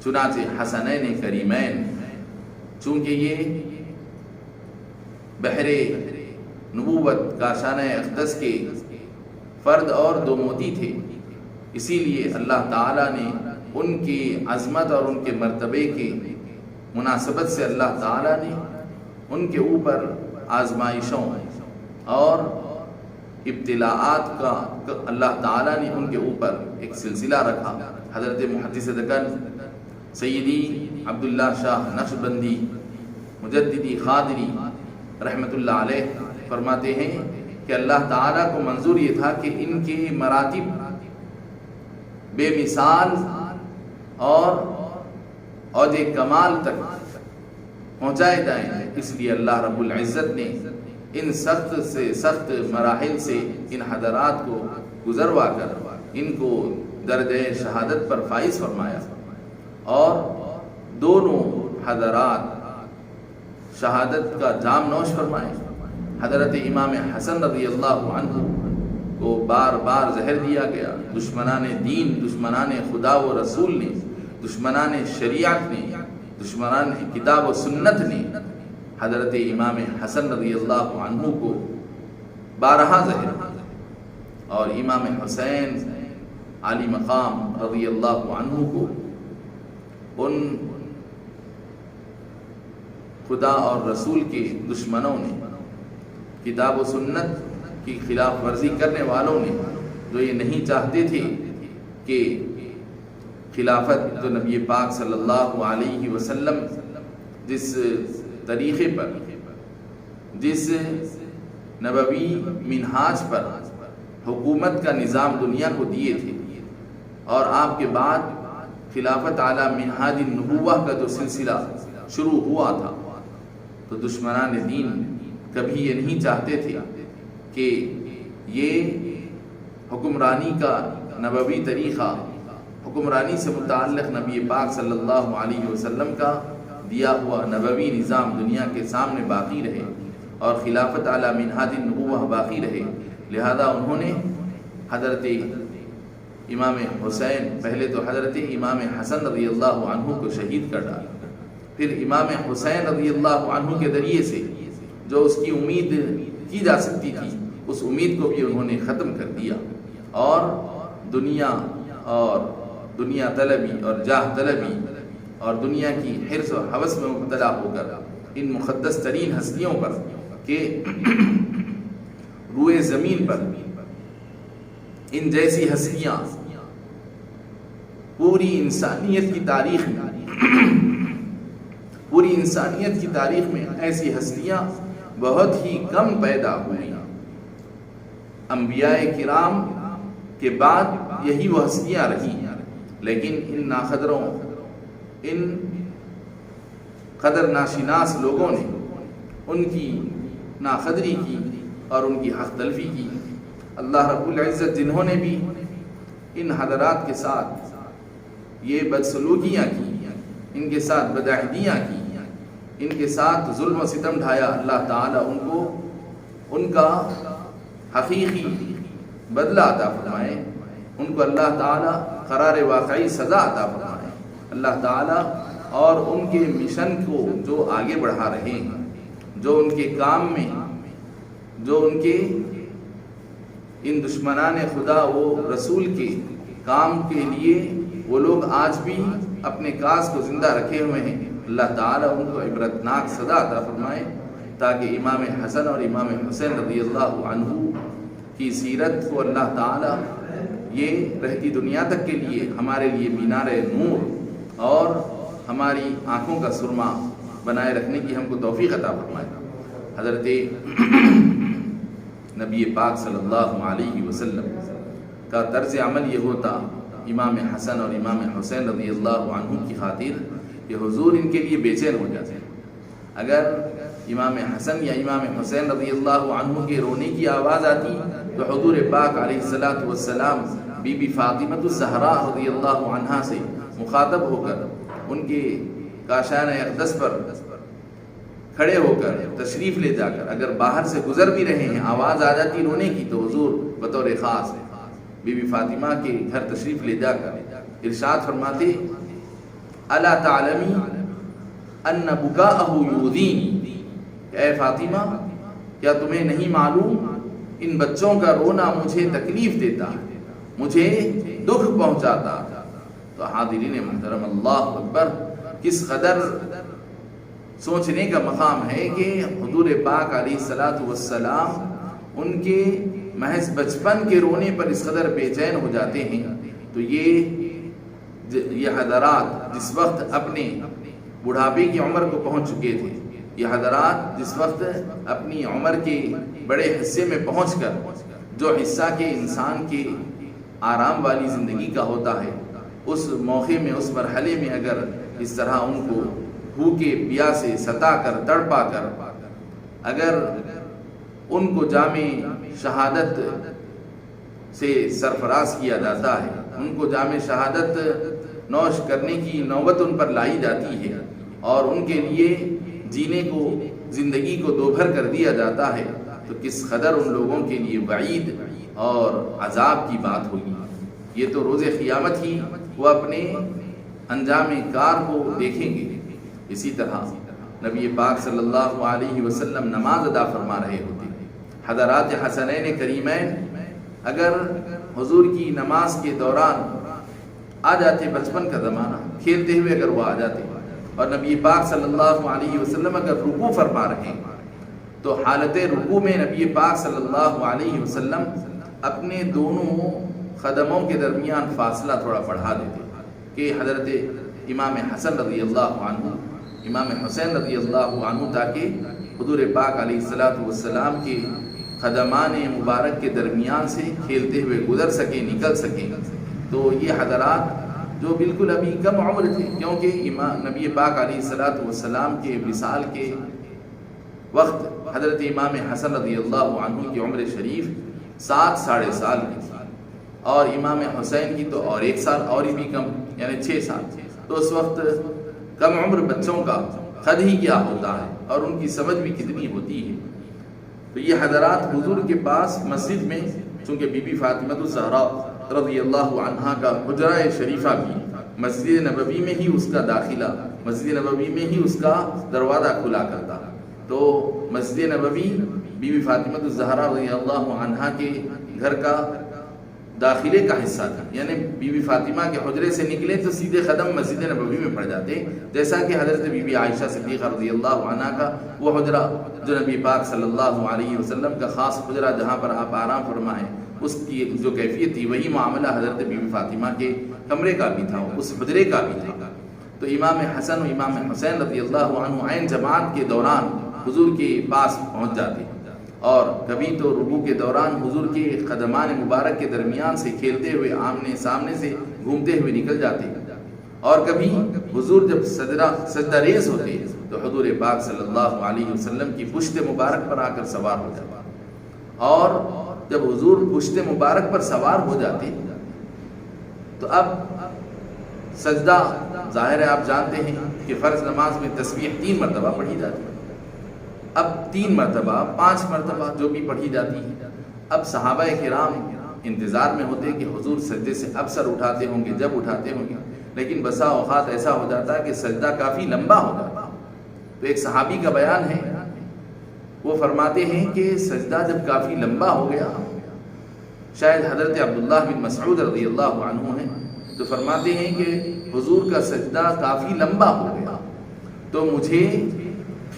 چنانچہ حسنین کریمین، چونکہ یہ بحر نبوت کاشانہ اقدس کے فرد اور دو موتی تھے، اسی لیے اللہ تعالیٰ نے ان کی عظمت اور ان کے مرتبے کے مناسبت سے اللہ تعالیٰ نے ان کے اوپر آزمائشوں اور ابتلاعات کا اللہ تعالیٰ نے ان کے اوپر ایک سلسلہ رکھا. حضرت محدث دکن سیدی عبداللہ شاہ نقشبندی مجددی قادری رحمت اللہ علیہ فرماتے ہیں کہ اللہ تعالیٰ کو منظور یہ تھا کہ ان کے مراتب بے مثال اور اوج کمال تک پہنچائے جائیں۔ اس لیے اللہ رب العزت نے ان سخت سے سخت مراحل سے ان حضرات کو گزروا کر ان کو درجہ شہادت پر فائز فرمایا، اور دونوں حضرات شہادت کا جام نوش فرمائے۔ حضرت امام حسن رضی اللہ عنہ کو بار بار زہر دیا گیا، دشمنان دین، دشمنان خدا و رسول نے، دشمنان شریعت نے، دشمنان کتاب و سنت نے حضرت امام حسن رضی اللہ عنہ کو بارہا زہر دیا، اور امام حسین علی مقام رضی اللہ عنہ کو ان خدا اور رسول کے دشمنوں نے، کتاب و سنت کی خلاف ورزی کرنے والوں نے، جو یہ نہیں چاہتے تھے کہ خلافت جو نبی پاک صلی اللہ علیہ وسلم جس طریقے پر، جس نبوی منہاج پر حکومت کا نظام دنیا کو دیے تھے، اور آپ کے بعد خلافت اعلی منہاج النبوہ کا جو سلسلہ شروع ہوا تھا، تو دشمنان دین کبھی یہ نہیں چاہتے تھے کہ یہ حکمرانی کا نبوی طریقہ، حکمرانی سے متعلق نبی پاک صلی اللہ علیہ وسلم کا دیا ہوا نبوی نظام دنیا کے سامنے باقی رہے، اور خلافت اعلی منہاج النبوہ باقی رہے۔ لہذا انہوں نے حضرت امام حسین، پہلے تو حضرت امام حسن رضی اللہ عنہ کو شہید کر ڈالا، پھر امام حسین رضی اللہ عنہ کے ذریعے سے جو اس کی امید کی جا سکتی تھی، اس امید کو بھی انہوں نے ختم کر دیا، اور دنیا طلبی اور جاہ طلبی اور دنیا کی حرص و ہوس میں مبتلا ہو کر ان مقدس ترین ہستیوں پر کہ روئے زمین پر ان جیسی ہستیاں پوری انسانیت کی تاریخ میں ایسی ہستیاں بہت ہی کم پیدا ہوئی۔ انبیاء کرام کے بعد یہی وہ ہستیاں رہی، لیکن ان ناقدروں، ان قدر ناشناس لوگوں نے ان کی ناقدری کی اور ان کی حق تلفی کی۔ اللہ رب العزت جنہوں نے بھی ان حضرات کے ساتھ یہ بدسلوکیاں کی، ان کے ساتھ بدعہدیاں کی، ان کے ساتھ ظلم و ستم ڈھایا، اللہ تعالیٰ ان کو ان کا حقیقی بدلہ عطا فرمائے، ان کو اللہ تعالیٰ قرار واقعی سزا عطا فرمائے، اللہ تعالیٰ اور ان کے مشن کو جو آگے بڑھا رہے ہیں، جو ان کے کام میں، جو ان کے ان دشمنان خدا و رسول کے کام کے لیے وہ لوگ آج بھی اپنے کاز کو زندہ رکھے ہوئے ہیں، اللہ تعالیٰ ان کو عبرتناک سزا عطا فرمائے، تاکہ امام حسن اور امام حسین رضی اللہ عنہ کی سیرت کو اللہ تعالیٰ یہ رہتی دنیا تک کے لیے ہمارے لیے مینار نور اور ہماری آنکھوں کا سرما بنائے رکھنے کی ہم کو توفیق عطا فرمائے۔ حضرت نبی پاک صلی اللہ علیہ وسلم کا طرز عمل یہ ہوتا امام حسن اور امام حسین رضی اللہ عنہ کی خاطر کہ حضور ان کے لیے بے چین ہو جاتے ہیں۔ اگر امام حسن یا امام حسین رضی اللہ عنہ کے رونے کی آواز آتی تو حضور پاک علیہ الصلاۃ والسلام بی بی فاطمہ الزہرا رضی اللہ عنہا سے مخاطب ہو کر ان کے کاشان اقدس پر کھڑے ہو کر تشریف لے جا کر اگر باہر سے گزر بھی رہے ہیں آواز آ جاتی رونے کی تو حضور بطور خاص بی بی فاطمہ کے گھر تشریف لے جا کر ارشاد فرماتے الا تعلمی ان بکاءہ یؤذینی، اے فاطمہ کیا تمہیں نہیں معلوم ان بچوں کا رونا مجھے تکلیف دیتا ہے، مجھے دکھ پہنچاتا ہے۔ تو حاضرین محترم اللہ اکبر، کس قدر سوچنے کا مقام ہے کہ حضور پاک علیہ الصلاۃ والسلام ان کے محض بچپن کے رونے پر اس قدر بے چین ہو جاتے ہیں۔ تو یہ حضرات جس وقت اپنے بڑھاپے کی عمر کو پہنچ چکے تھے، یہ حضرات جس وقت اپنی عمر کے بڑے حصے میں پہنچ کر جو حصہ کے انسان کے آرام والی زندگی کا ہوتا ہے، اس موقع میں، اس مرحلے میں اگر اس طرح ان کو بھوکے پیاسے ستا کر تڑپا کر اگر ان کو جامِ شہادت سے سرفراز کیا جاتا ہے، ان کو جامِ شہادت نوش کرنے کی نوبت ان پر لائی جاتی ہے اور ان کے لیے جینے کو، زندگی کو دوبھر کر دیا جاتا ہے، تو کس قدر ان لوگوں کے لیے وعید اور عذاب کی بات ہوگی۔ یہ تو روز قیامت ہی وہ اپنے انجام کار کو دیکھیں گے۔ اسی طرح نبی پاک صلی اللہ علیہ وسلم نماز ادا فرما رہے ہوتے ہیں، حضرات حسنین کریمین اگر حضور کی نماز کے دوران آ جاتے، بچپن کا زمانہ کھیلتے ہوئے اگر وہ آ جاتے اور نبی پاک صلی اللہ علیہ وسلم اگر رکوع فرما رہے تو حالت رکوع میں نبی پاک صلی اللہ علیہ وسلم اپنے دونوں قدموں کے درمیان فاصلہ تھوڑا بڑھا دیتے کہ حضرت امام حسن رضی اللہ عنہ، امام حسین رضی اللہ عنہ تاکہ حضور پاک علیہ السلام کے قدمان مبارک کے درمیان سے کھیلتے ہوئے گزر سکیں، نکل سکیں۔ تو یہ حضرات جو بالکل ابھی کم عمر تھے، کیونکہ نبی پاک علیہ السلام کے وصال کے وقت حضرت امام حسن رضی اللہ عنہ کی عمر شریف 7 ساڑھے سال کی تھی اور امام حسین کی تو اور 1 سال اور بھی کم، یعنی 6 سال۔ تو اس وقت کم عمر بچوں کا قد ہی کیا ہوتا ہے اور ان کی سمجھ بھی کتنی ہوتی ہے۔ تو یہ حضرات حضور کے پاس مسجد میں، چونکہ بی بی فاطمہ الزہرا رضی اللہ عنہا کا حجرہ شریفہ بھی مسجد نبوی میں ہی اس کا داخلہ، مسجد نبوی میں ہی اس کا دروازہ کھلا کرتا، تو مسجد نبوی بی بی فاطمہ الزہرا رضی اللہ عنہا کے گھر کا داخلے کا حصہ تھا، یعنی بی بی فاطمہ کے حجرے سے نکلے تو سیدھے قدم مسجد نبوی میں پڑ جاتے، جیسا کہ حضرت بی بی عائشہ صدیقہ رضی اللہ عنہا کا وہ حجرہ جو نبی پاک صلی اللہ علیہ وسلم کا خاص حجرہ جہاں پر آپ آرام فرمائیں، اس کی جو کیفیت تھی وہی معاملہ حضرت بی بی فاطمہ کے کمرے کا بھی تھا، اس حجرے کا بھی تھا۔ تو امام حسن و امام حسین رضی اللہ عنہ عین جماعت کے دوران حضور کے پاس پہنچ جاتے اور کبھی تو رکوع کے دوران حضور کے قدمان مبارک کے درمیان سے کھیلتے ہوئے آمنے سامنے سے گھومتے ہوئے نکل جاتے، اور کبھی حضور جب سجدہ ریز ہوتے تو حضور پاک صلی اللہ علیہ وسلم کی پشت مبارک پر آ کر سوار ہو جاتے، اور جب حضور پشت مبارک پر سوار ہو جاتے تو اب سجدہ ظاہر ہے آپ جانتے ہیں کہ فرض نماز میں تسبیح 3 مرتبہ پڑھی جاتی ہے، اب 3 مرتبہ 5 مرتبہ جو بھی پڑھی جاتی ہے، اب صحابہ کرام انتظار میں ہوتے کہ حضور سجدے سے اب سر اٹھاتے ہوں گے، جب اٹھاتے ہوں گے، لیکن بسا اوقات ایسا ہو جاتا ہے کہ سجدہ کافی لمبا ہو جاتا۔ تو ایک صحابی کا بیان ہے، وہ فرماتے ہیں کہ سجدہ جب کافی لمبا ہو گیا، شاید حضرت عبداللہ بن مسعود رضی اللہ عنہ ہیں، تو فرماتے ہیں کہ حضور کا سجدہ کافی لمبا ہو گیا تو مجھے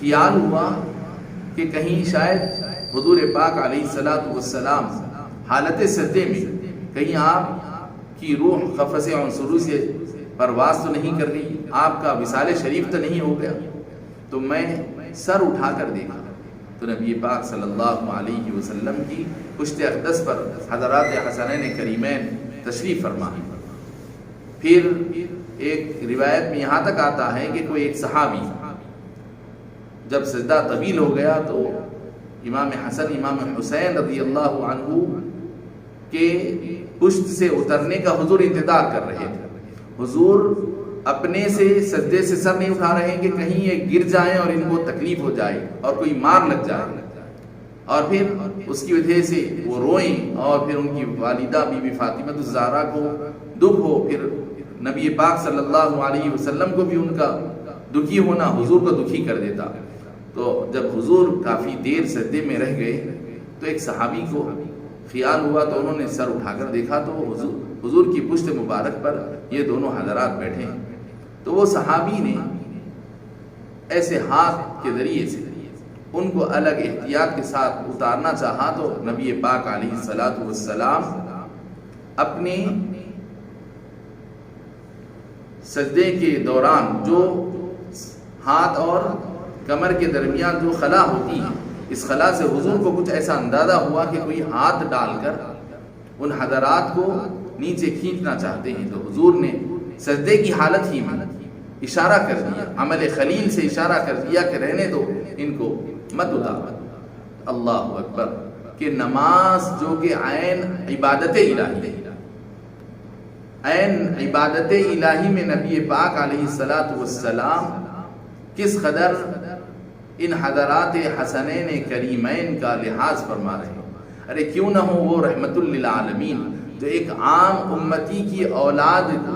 خیال ہوا کہ کہیں شاید حضور پاک علیہ السلام حالت سجدے میں کہیں آپ کی روح قفس عنصری سے پرواز تو نہیں کر رہی، آپ کا وصال شریف تو نہیں ہو گیا۔ تو میں سر اٹھا کر دیکھا تو نبی پاک صلی اللہ علیہ وسلم کی پشت اقدس پر حضرات حسنین کریمین تشریف فرما۔ پھر ایک روایت میں یہاں تک آتا ہے کہ کوئی ایک صحابی جب سجدہ طویل ہو گیا تو امام حسن امام حسین رضی اللہ عنہ کے پشت سے اترنے کا حضور انتظار کر رہے تھے۔ حضور اپنے سے سجدے سے سر نہیں اٹھا رہے ہیں کہ کہیں یہ گر جائیں اور ان کو تکلیف ہو جائے اور کوئی مار لگ جائے، اور پھر اس کی وجہ سے وہ روئیں اور پھر ان کی والدہ بی بی فاطمہ الزہرا کو دکھ ہو، پھر نبی پاک صلی اللہ علیہ وسلم کو بھی ان کا دکھی ہونا حضور کو دکھی کر دیتا۔ تو جب حضور کافی دیر سجدے میں رہ گئے تو ایک صحابی کو خیال ہوا تو انہوں نے سر اٹھا کر دیکھا تو حضور کی پشت مبارک پر یہ دونوں حضرات بیٹھے ہیں۔ تو وہ صحابی نے ایسے ہاتھ کے ذریعے سے ان کو الگ احتیاط کے ساتھ اتارنا چاہا تو نبی پاک علیہ السلام اپنے سجدے کے دوران جو ہاتھ اور کمر کے درمیان جو خلا ہوتی ہے، اس خلا سے حضور کو کچھ ایسا اندازہ ہوا کہ کوئی ہاتھ ڈال کر ان حضرات کو نیچے کھینچنا چاہتے ہیں، تو حضور نے سجدے کی حالت ہی میں اشارہ کر دیا، عمل خلیل سے اشارہ کر دیا کہ رہنے دو، ان کو مت اتارو۔ اللہ اکبر، کہ نماز جو کہ عین عبادت الہی ہے، عین عبادت الہی میں نبی پاک علیہ السلام کس قدر ان حضرات حسنین کریمین کا لحاظ فرما رہے ہیں۔ ارے کیوں نہ ہو وہ رحمت للعالمین، تو ایک عام امتی کی اولاد کو،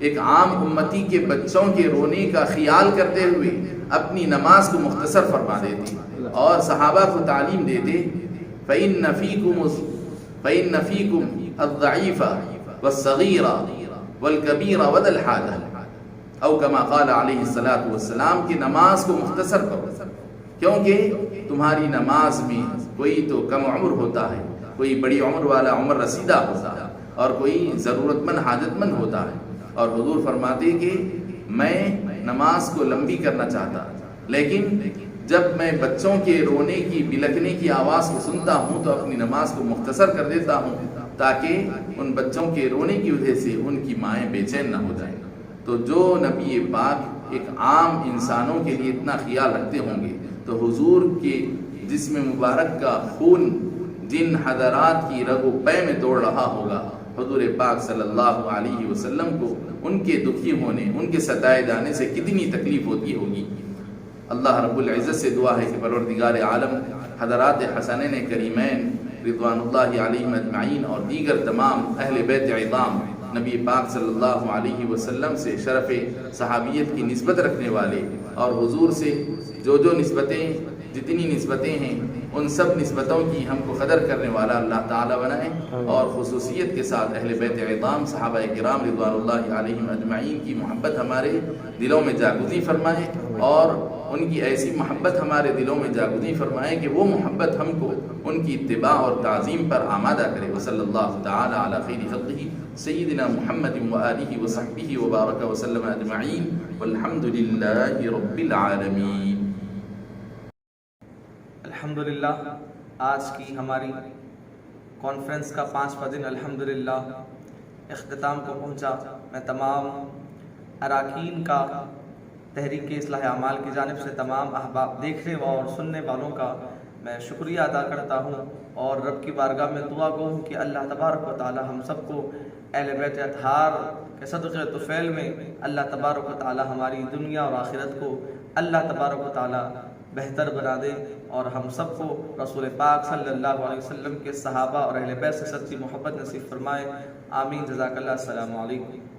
ایک عام امتی کے بچوں کے رونے کا خیال کرتے ہوئے اپنی نماز کو مختصر فرما دیتے اور صحابہ کو تعلیم دیتے، فَإِنَّ فِيكُمْ الضَّعِيفَ وَالصَّغِيرَ وَالْكَبِيرَ وَذَا الْحَاجَةِ، او کما قال علیہ السلام کہ نماز کو مختصر کرو، کیونکہ تمہاری نماز میں کوئی تو کم عمر ہوتا ہے، کوئی بڑی عمر والا عمر رسیدہ ہوتا ہے، اور کوئی ضرورت مند حاجت مند ہوتا ہے۔ اور حضور فرماتے کہ میں نماز کو لمبی کرنا چاہتا، لیکن جب میں بچوں کے رونے کی، بلکنے کی آواز کو سنتا ہوں تو اپنی نماز کو مختصر کر دیتا ہوں، تاکہ ان بچوں کے رونے کی وجہ سے ان کی مائیں بے چین نہ ہو جائیں۔ تو جو نبی پاک ایک عام انسانوں کے لیے اتنا خیال رکھتے ہوں گے، تو حضور کے جسم مبارک کا خون جن حضرات کی رگ و پے میں دوڑ رہا ہوگا، حضور پاک صلی اللہ علیہ وسلم کو ان کے دکھی ہونے، ان کے ستائے جانے سے کتنی تکلیف ہوتی ہوگی۔ اللہ رب العزت سے دعا ہے کہ پروردگار عالم حضرات حسنین کریمین رضوان اللہ علیہم اجمعین اور دیگر تمام اہل بیت عظام نبی پاک صلی اللہ علیہ وسلم سے شرف صحابیت کی نسبت رکھنے والے، اور حضور سے جو نسبتیں، جتنی نسبتیں ہیں، ان سب نسبتوں کی ہم کو قدر کرنے والا اللہ تعالیٰ بنائے، اور خصوصیت کے ساتھ اہل بیت عظام صحابہ کرام رضوان اللہ علیہم اجمعین کی محبت ہمارے دلوں میں جاگزی فرمائے، اور ان کی ایسی محبت ہمارے دلوں میں جاگزی فرمائے کہ وہ محبت ہم کو ان کی اتباع اور تعظیم پر آمادہ کرے۔ وصلی اللہ تعالی علی خیر خلقہ سیدنا محمد وآلہ وصحبہ وبارک وسلم اجمعین، والحمد للہ رب العالمین۔ الحمدللہ، آج کی ہماری کانفرنس کا 5واں دن الحمدللہ اختتام کو پہنچا۔ میں تمام اراکین کا، تحریک اصلاح اعمال کی جانب سے تمام احباب، دیکھنے اور سننے والوں کا میں شکریہ ادا کرتا ہوں، اور رب کی بارگاہ میں دعا گو ہوں کہ اللہ تبارک و تعالی ہم سب کو اہل بیت اطہار کے صدقے طفیل میں اللہ تبارک و تعالی ہماری دنیا اور آخرت کو اللہ تبارک و تعالی بہتر بنا دے، اور ہم سب کو رسول پاک صلی اللہ علیہ وسلم کے صحابہ اور اہل بیت سے سچی محبت نصیب فرمائے۔ آمین، جزاک اللہ، السلام علیکم۔